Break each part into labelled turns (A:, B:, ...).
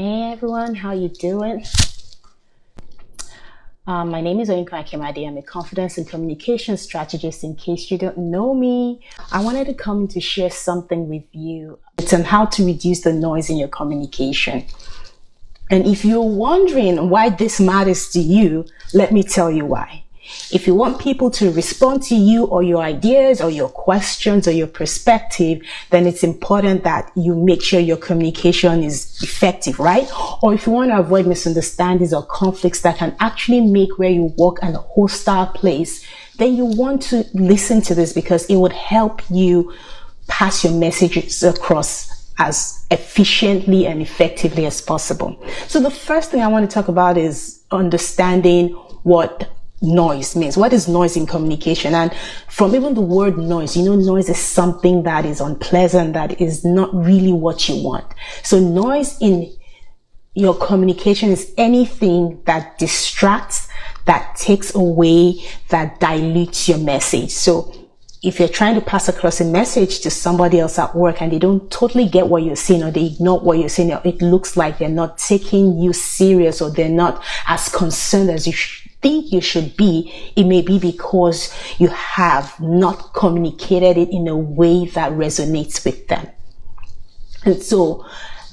A: Hey everyone, how you doing? My name is Oyinka Akimade. I'm a confidence and communication strategist. In case you don't know me, I wanted to come to share something with you. It's on how to reduce the noise in your communication. And if you're wondering why this matters to you, let me tell you why. If you want people to respond to you or your ideas or your questions or your perspective, then it's important that you make sure your communication is effective, right? Or if you want to avoid misunderstandings or conflicts that can actually make where you work a hostile place, then you want to listen to this because it would help you pass your messages across as efficiently and effectively as possible. So the first thing I want to talk about is understanding what noise means. What is noise in communication? And from even the word noise, noise is something that is unpleasant, that is not really what you want. So noise in your communication is anything that distracts, that takes away, that dilutes your message. So if you're trying to pass across a message to somebody else at work and they don't totally get what you're saying, or they ignore what you're saying, or it looks like they're not taking you serious, or they're not as concerned as you think you should be, it may be because you have not communicated it in a way that resonates with them. And so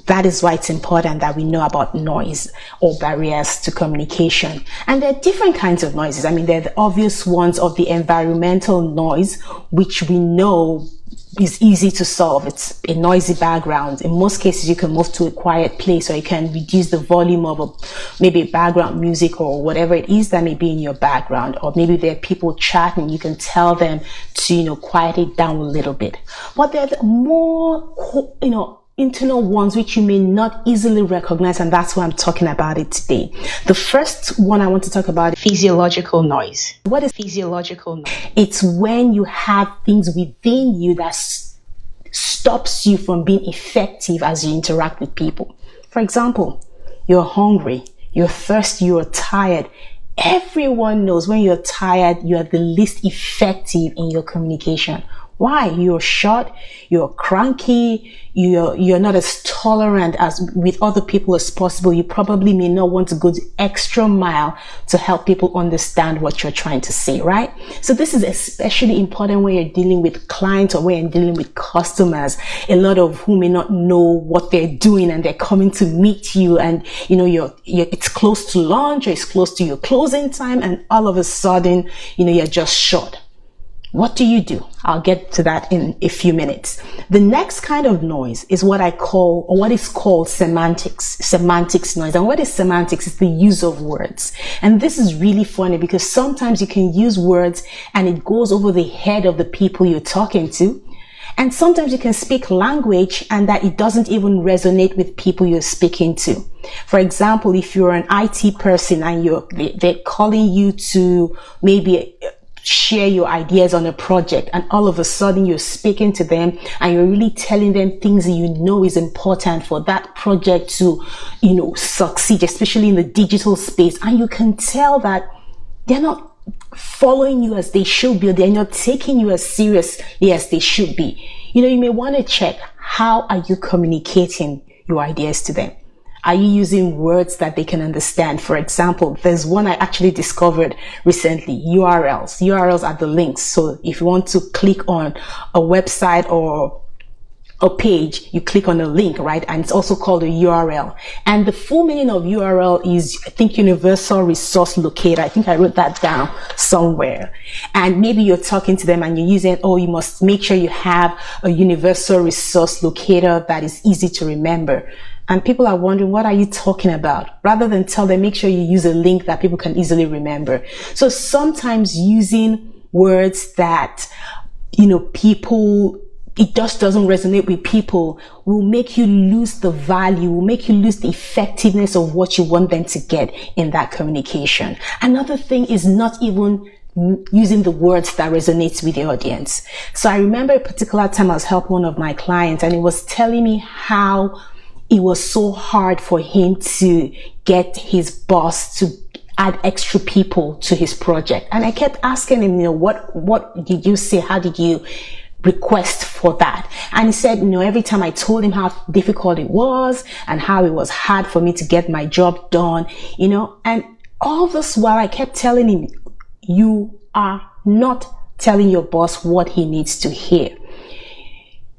A: that is why it's important that we know about noise or barriers to communication. And there are different kinds of noises. There are the obvious ones of the environmental noise, which we know is easy to solve. It's a noisy background. In most cases, you can move to a quiet place, or you can reduce the volume of maybe background music or whatever it is that may be in your background. Or maybe there are people chatting. You can tell them to, quiet it down a little bit. But there are more, internal ones which you may not easily recognize, and that's why I'm talking about it today. The first one I want to talk about is physiological noise. What is physiological noise? It's when you have things within you that stops you from being effective as you interact with people. For example, you're hungry, you're thirsty, you're tired. Everyone knows when you're tired, you are the least effective in your communication. Why? You're short, you're cranky, you're not as tolerant as with other people as possible. You probably may not want to go the extra mile to help people understand what you're trying to say, right? So this is especially important when you're dealing with clients or when you're dealing with customers, a lot of who may not know what they're doing and they're coming to meet you, and it's close to lunch or it's close to your closing time, and all of a sudden, you're just short. What do? I'll get to that in a few minutes. The next kind of noise is what is called semantics noise. And what is semantics? It's the use of words. And this is really funny because sometimes you can use words and it goes over the head of the people you're talking to. And sometimes you can speak language and that it doesn't even resonate with people you're speaking to. For example, if you're an IT person and they're calling you to maybe share your ideas on a project, and all of a sudden you're speaking to them and you're really telling them things that is important for that project to, succeed, especially in the digital space. And you can tell that they're not following you as they should be, or they're not taking you as seriously as they should be. You may want to check, how are you communicating your ideas to them? Are you using words that they can understand? For example, there's one I actually discovered recently, URLs. URLs are the links. So if you want to click on a website or a page, you click on a link, right? And it's also called a URL. And the full meaning of URL is, I think, Universal Resource Locator. I think I wrote that down somewhere. And maybe you're talking to them and you're using, you must make sure you have a Universal Resource Locator that is easy to remember. And people are wondering, what are you talking about? Rather than tell them, make sure you use a link that people can easily remember. So sometimes using words that, it just doesn't resonate with people will make you lose the value, will make you lose the effectiveness of what you want them to get in that communication. Another thing is not even using the words that resonates with the audience. So I remember a particular time I was helping one of my clients, and he was telling me how it was so hard for him to get his boss to add extra people to his project. And I kept asking him, what did you say? How did you request for that. And he said, every time I told him how difficult it was and how it was hard for me to get my job done, and all this while I kept telling him, you are not telling your boss what he needs to hear.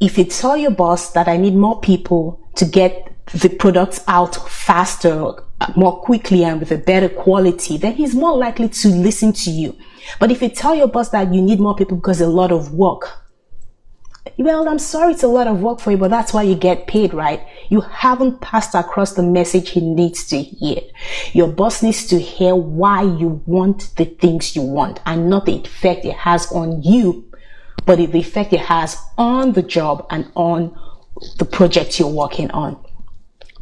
A: If you tell your boss that I need more people to get the products out faster, more quickly, and with a better quality, then he's more likely to listen to you. But if you tell your boss that you need more people because it's a lot of work, well, I'm sorry, it's a lot of work for you, but that's why you get paid, right? You haven't passed across the message he needs to hear. Your boss needs to hear why you want the things you want, and not the effect it has on you, but the effect it has on the job and on the project you're working on.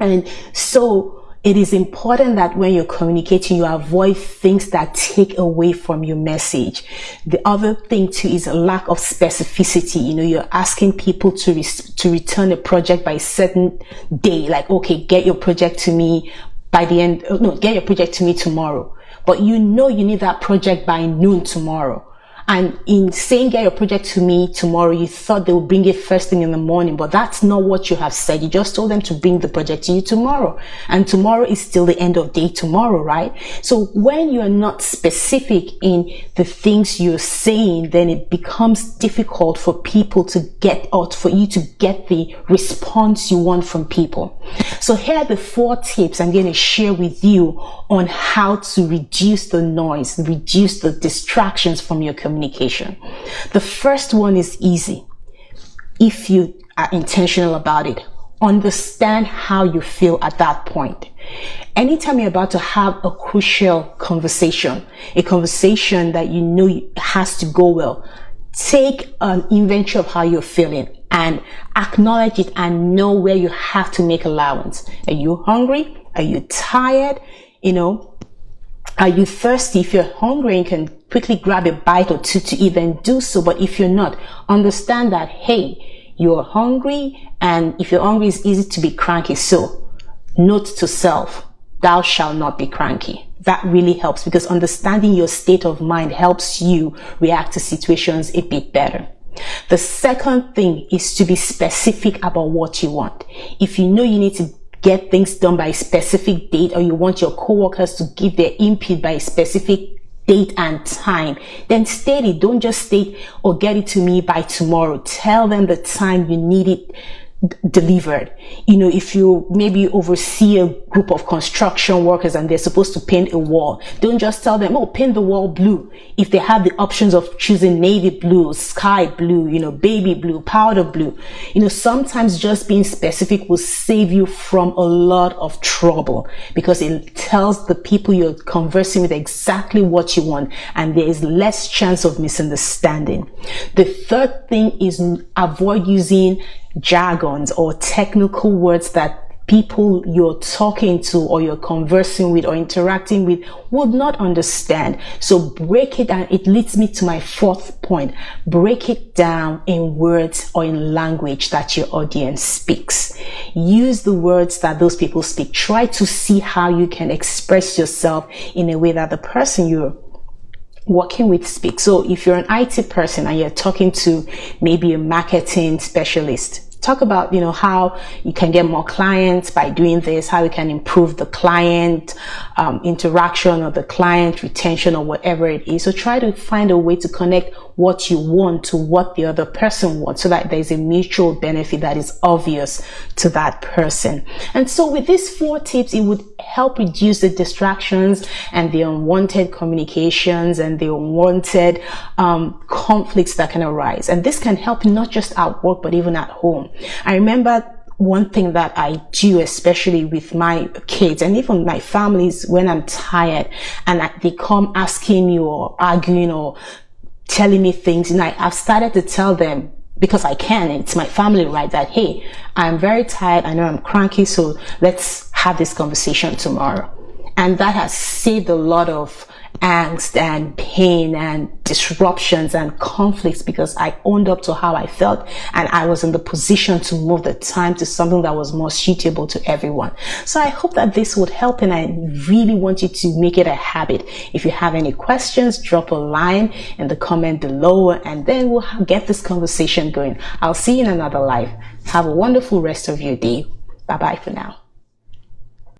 A: And so it is important that when you're communicating, you avoid things that take away from your message. The other thing too is a lack of specificity. You're asking people to return a project by a certain day. Like, okay, get your project to me get your project to me tomorrow. But you need that project by noon tomorrow. And in saying get your project to me tomorrow, you thought they would bring it first thing in the morning, but that's not what you have said. You just told them to bring the project to you tomorrow. And tomorrow is still the end of day tomorrow, right? So when you're not specific in the things you're saying, then it becomes difficult for people to get, or for you to get the response you want from people. So here are the 4 tips I'm going to share with you on how to reduce the noise, reduce the distractions from your communication. The first one is easy. If you are intentional about it, understand how you feel at that point. Anytime you're about to have a crucial conversation, a conversation that has to go well, take an inventory of how you're feeling and acknowledge it and know where you have to make allowance. Are you hungry? Are you tired? Are you thirsty? If you're hungry, you can quickly grab a bite or two to eat, then do so. But if you're not, understand that, hey, you're hungry, and if you're hungry, it's easy to be cranky. So, note to self, thou shalt not be cranky. That really helps, because understanding your state of mind helps you react to situations a bit better. The second thing is to be specific about what you want. If you know you need to get things done by a specific date, or you want your coworkers to give their input by a specific date and time, then state it. Don't just state, or get it to me by tomorrow. Tell them the time you need it delivered. If you maybe oversee a group of construction workers and they're supposed to paint a wall, don't just tell them, paint the wall blue. If they have the options of choosing navy blue, sky blue, baby blue, powder blue, sometimes just being specific will save you from a lot of trouble, because it tells the people you're conversing with exactly what you want, and there is less chance of misunderstanding. The third thing is avoid using jargons or technical words that people you're talking to or you're conversing with or interacting with would not understand. So break it down. It leads me to my 4th point. Break it down in words or in language that your audience speaks. Use the words that those people speak. Try to see how you can express yourself in a way that the person you're working with speaks. So if you're an IT person and you're talking to maybe a marketing specialist, talk about, how you can get more clients by doing this, how you can improve the client interaction or the client retention or whatever it is. So try to find a way to connect what you want to what the other person wants, so that there's a mutual benefit that is obvious to that person. And so with these 4 tips, it would help reduce the distractions and the unwanted communications and the unwanted conflicts that can arise. And this can help not just at work, but even at home. I remember one thing that I do, especially with my kids and even my families, when I'm tired and they come asking me or arguing or telling me things, I've started to tell them, because I can, it's my family, right, that, hey, I'm very tired, I know I'm cranky, so let's have this conversation tomorrow. And that has saved a lot of angst and pain and disruptions and conflicts because I owned up to how I felt and I was in the position to move the time to something that was more suitable to everyone. So I hope that this would help, and I really want you to make it a habit. If you have any questions, drop a line in the comment below and then we'll get this conversation going. I'll see you in another live. Have a wonderful rest of your day. Bye bye for now.